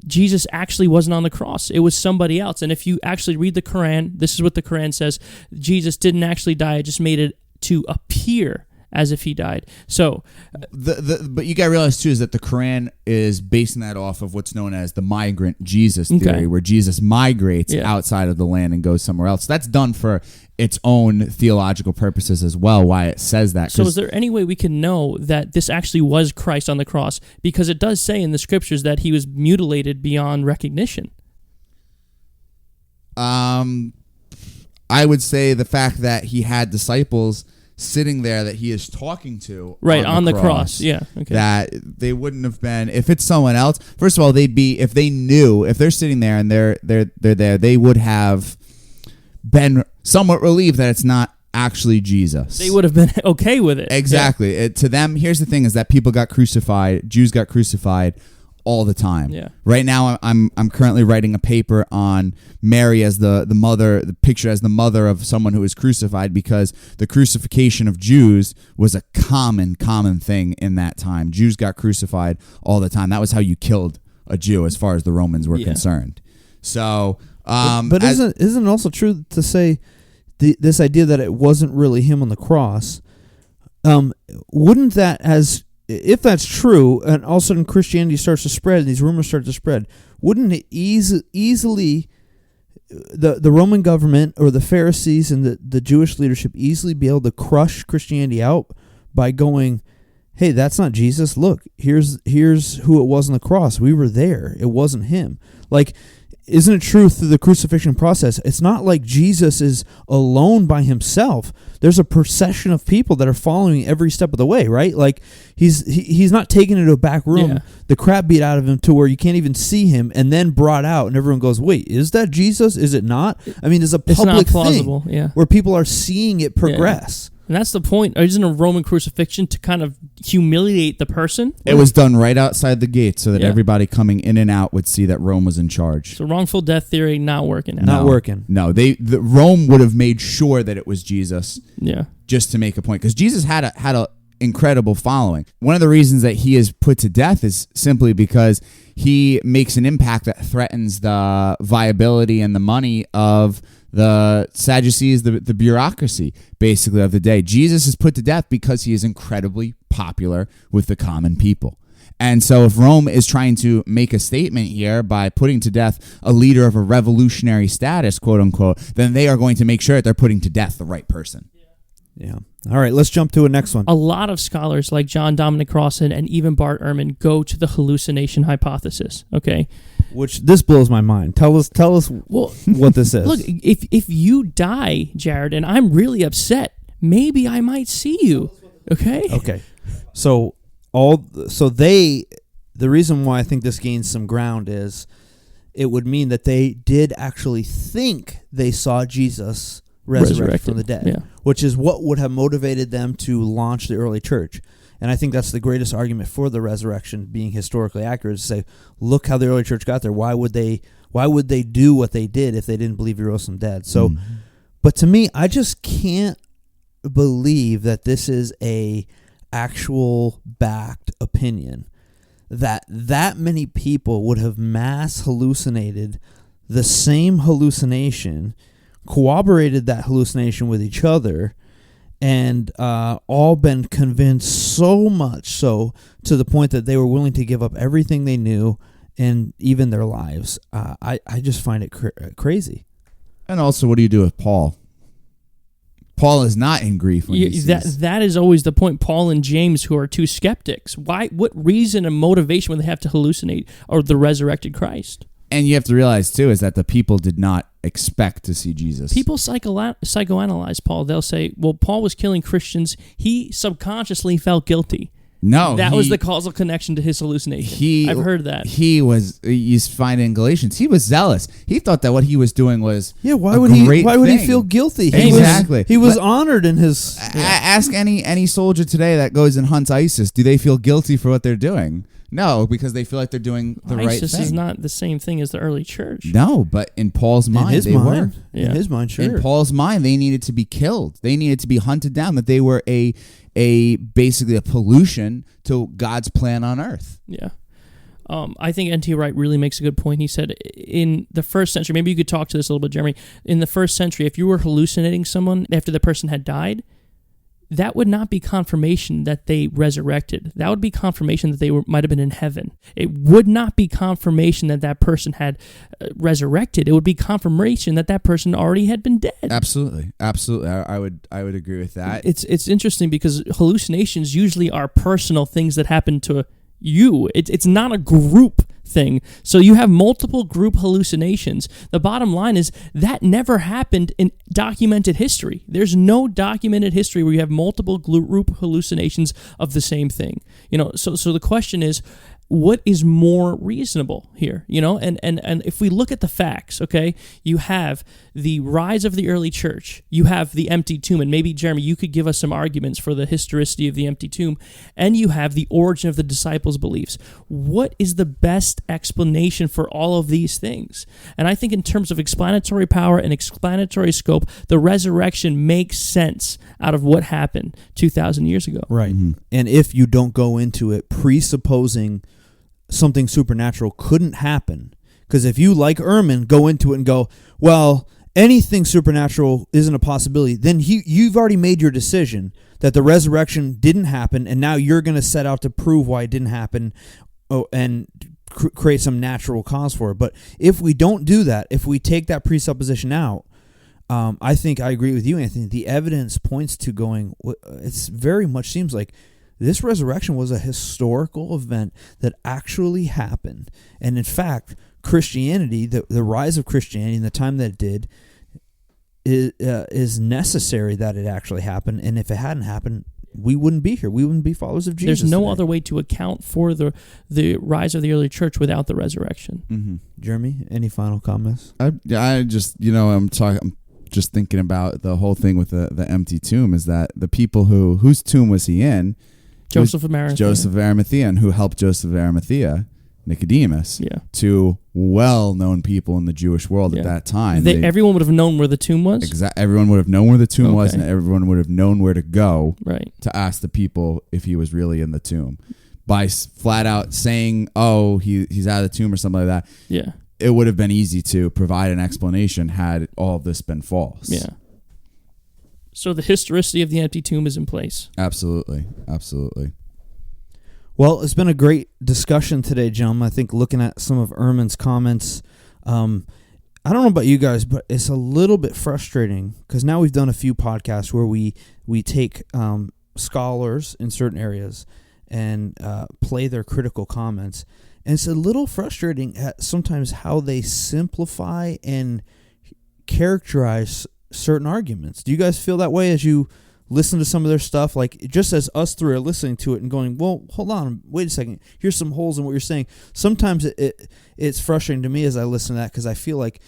Jesus actually wasn't on the cross. It was somebody else. And if you actually read the Quran, this is what the Quran says. Jesus didn't actually die. It just made it to appear as if he died. So, but you gotta realize too is that the Quran is basing that off of what's known as the migrant Jesus theory, where Jesus migrates outside of the land and goes somewhere else. That's done for its own theological purposes as well. Why it says that. So, is there any way we can know that this actually was Christ on the cross? Because it does say in the scriptures that he was mutilated beyond recognition. I would say the fact that he had disciples sitting there that he is talking to on the cross. Yeah. Okay. That they wouldn't have been if it's someone else. First of all, they'd be if they're sitting there and they're there, they would have been somewhat relieved that it's not actually Jesus. They would have been okay with it. Exactly. To them, here's the thing: is that people got crucified, Jews got crucified all the time. Yeah. Right now, I'm currently writing a paper on Mary as the mother, the picture as the mother of someone who was crucified, because the crucifixion of Jews was a common thing in that time. Jews got crucified all the time. That was how you killed a Jew, as far as the Romans were concerned. So, but isn't it also true to say this idea that it wasn't really him on the cross? Wouldn't that if that's true, and all of a sudden Christianity starts to spread, and these rumors start to spread, wouldn't it easily the Roman government or the Pharisees and the Jewish leadership easily be able to crush Christianity out by going, hey, that's not Jesus. Look, here's who it was on the cross. We were there. It wasn't him. Like, isn't it true through the crucifixion process? It's not like Jesus is alone by himself. There's a procession of people that are following every step of the way, right? Like he's not taken into a back room, the crap beat out of him to where you can't even see him, and then brought out, and everyone goes, wait, is that Jesus? Is it not? I mean, there's a public thing where people are seeing it progress. And that's the point. Isn't a Roman crucifixion to kind of humiliate the person? It was done right outside the gate so that everybody coming in and out would see that Rome was in charge. So wrongful death theory not working. Not working. No, Rome would have made sure that it was Jesus. Yeah. Just to make a point, because Jesus had a incredible following. One of the reasons that he is put to death is simply because he makes an impact that threatens the viability and the money of the Sadducees, the bureaucracy, basically, of the day. Jesus is put to death because he is incredibly popular with the common people. And so if Rome is trying to make a statement here by putting to death a leader of a revolutionary status, quote unquote, then they are going to make sure that they're putting to death the right person. Yeah. All right, let's jump to a next one. A lot of scholars like John Dominic Crossan and even Bart Ehrman go to the hallucination hypothesis, okay? Which this blows my mind. Tell us what this is. Look, if you die, Jared, and I'm really upset, maybe I might see you, okay? Okay. So the reason why I think this gains some ground is it would mean that they did actually think they saw Jesus resurrected from the dead, which is what would have motivated them to launch the early church. And I think that's the greatest argument for the resurrection being historically accurate, is to say, look how the early church got there. Why would they do what they did if they didn't believe he rose from the dead? So, but to me, I just can't believe that this is a actual backed opinion, that many people would have mass hallucinated the same hallucination, corroborated that hallucination with each other, and all been convinced so much so to the point that they were willing to give up everything they knew and even their lives. I just find it crazy. And also, what do you do with Paul? Paul is not in grief when he sees. That is always the point. Paul and James, who are two skeptics, what reason and motivation would they have to hallucinate or the resurrected Christ? And you have to realize, too, is that the people did not expect to see Jesus. People psychoanalyze Paul. They'll say, well, Paul was killing Christians. He subconsciously felt guilty. No. That was the causal connection to his hallucination. I've heard that. You find in Galatians, he was zealous. He thought that what he was doing was why would he feel guilty? He was honored in his... Ask any soldier today that goes and hunts ISIS, do they feel guilty for what they're doing? No, because they feel like they're doing the right thing. ISIS is not the same thing as the early church. No, but in Paul's mind, they were. In his mind, sure. In Paul's mind, they needed to be killed. They needed to be hunted down, that they were basically a pollution to God's plan on earth. Yeah. I think N.T. Wright really makes a good point. He said in the first century, maybe you could talk to this a little bit, Jeremy. In the first century, if you were hallucinating someone after the person had died, that would not be confirmation that they resurrected. That would be confirmation that they might have been in heaven. It would not be confirmation that that person had resurrected. It would be confirmation that that person already had been dead. Absolutely. I would agree with that. It's interesting because hallucinations usually are personal things that happen to you. It's not a group thing. So you have multiple group hallucinations. The bottom line is that never happened in documented history. There's no documented history where you have multiple group hallucinations of the same thing. So the question is, what is more reasonable here? And if we look at the facts, okay, you have the rise of the early church, you have the empty tomb, and maybe, Jeremy, you could give us some arguments for the historicity of the empty tomb, and you have the origin of the disciples' beliefs. What is the best explanation for all of these things? And I think in terms of explanatory power and explanatory scope, the resurrection makes sense out of what happened 2,000 years ago. Right. Mm-hmm. And if you don't go into it presupposing something supernatural couldn't happen, because if you, like Ehrman, go into it and go, well, anything supernatural isn't a possibility, then you've already made your decision that the resurrection didn't happen, and now you're going to set out to prove why it didn't happen and create some natural cause for it. But if we don't do that, if we take that presupposition out, I think I agree with you, Anthony. The evidence points to going, it's very much seems like this resurrection was a historical event that actually happened. And in fact, Christianity, the rise of Christianity in the time that it did, is necessary that it actually happened. And if it hadn't happened, we wouldn't be here. We wouldn't be followers of Jesus. There's no today. other way to account for the rise of the early church without the resurrection. Mm-hmm. Jeremy, any final comments? I just, I'm just thinking about the whole thing with the empty tomb, is that the people whose tomb was he in? Joseph of Arimathea. And who helped Joseph of Arimathea? Nicodemus. Yeah. Two well-known people in the Jewish world at that time. Everyone would have known where the tomb was? Everyone would have known where the tomb was, and everyone would have known where to go to ask the people if he was really in the tomb. By flat out saying, oh, he's out of the tomb or something like that. Yeah. It would have been easy to provide an explanation had all of this been false. Yeah. So the historicity of the empty tomb is in place. Absolutely. Well, it's been a great discussion today, gentlemen. I think looking at some of Ehrman's comments, I don't know about you guys, but it's a little bit frustrating because now we've done a few podcasts where we take scholars in certain areas and play their critical comments. And it's a little frustrating at sometimes how they simplify and characterize certain arguments. Do you guys feel that way as you listen to some of their stuff, like just as us three are listening to it and going, well, hold on, wait a second, here's some holes in what you're saying. Sometimes it's frustrating to me as I listen to that, because I feel like,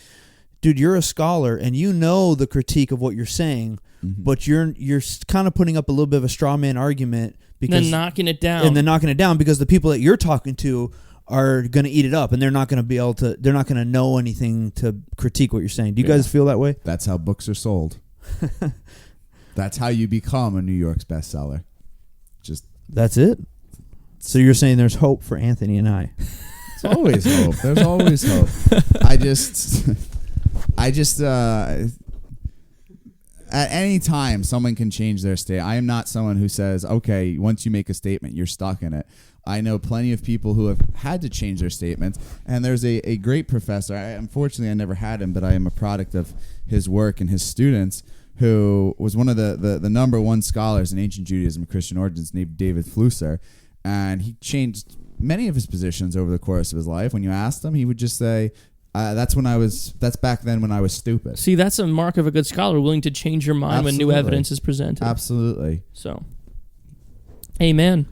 dude, you're a scholar and you know the critique of what you're saying, but you're kind of putting up a little bit of a straw man argument, because then knocking it down, because the people that you're talking to are going to eat it up, and they're not going to be able to, they're not going to know anything to critique what you're saying. Do you guys feel that way? That's how books are sold. That's how you become a New York's bestseller. That's it. So you're saying there's hope for Anthony and I? There's always hope. There's always hope. I just at any time someone can change their state. I am not someone who says, okay, once you make a statement, you're stuck in it. I know plenty of people who have had to change their statements, and there's a great professor. Unfortunately, I never had him, but I am a product of his work and his students, who was one of the number one scholars in ancient Judaism, Christian origins, named David Flusser, and he changed many of his positions over the course of his life. When you asked him, he would just say, that's back then when I was stupid. See, that's a mark of a good scholar, willing to change your mind when new evidence is presented. Absolutely. So, amen.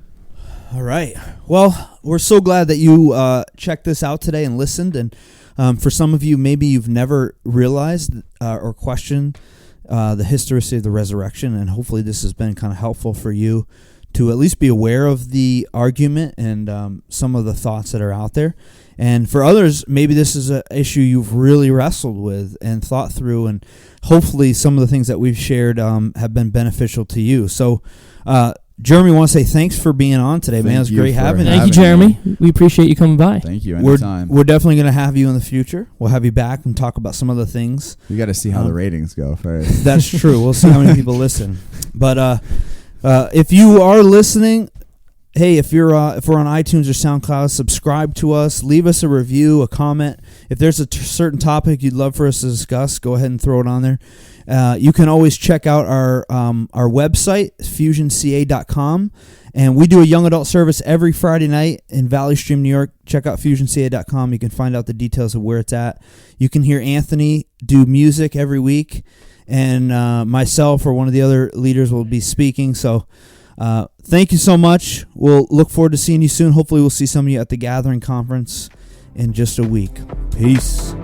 All right. Well, we're so glad that you checked this out today and listened. And for some of you, maybe you've never realized or questioned the historicity of the resurrection, and hopefully this has been kind of helpful for you to at least be aware of the argument and some of the thoughts that are out there. And for others, maybe this is an issue you've really wrestled with and thought through, and hopefully some of the things that we've shared have been beneficial to you. So, Jeremy, I want to say thanks for being on today, man. It was great having you. Thank you, Jeremy. We appreciate you coming by. Thank you. Anytime. We're definitely going to have you in the future. We'll have you back and talk about some other things. We got to see how the ratings go first. That's true. We'll see how many people listen. But if you are listening, hey, if we're on iTunes or SoundCloud, subscribe to us. Leave us a review, a comment. If there's a certain topic you'd love for us to discuss, go ahead and throw it on there. You can always check out our website, fusionca.com, and we do a young adult service every Friday night in Valley Stream, New York. Check out fusionca.com. You can find out the details of where it's at. You can hear Anthony do music every week, and myself or one of the other leaders will be speaking. So thank you so much. We'll look forward to seeing you soon. Hopefully we'll see some of you at the Gathering Conference in just a week. Peace.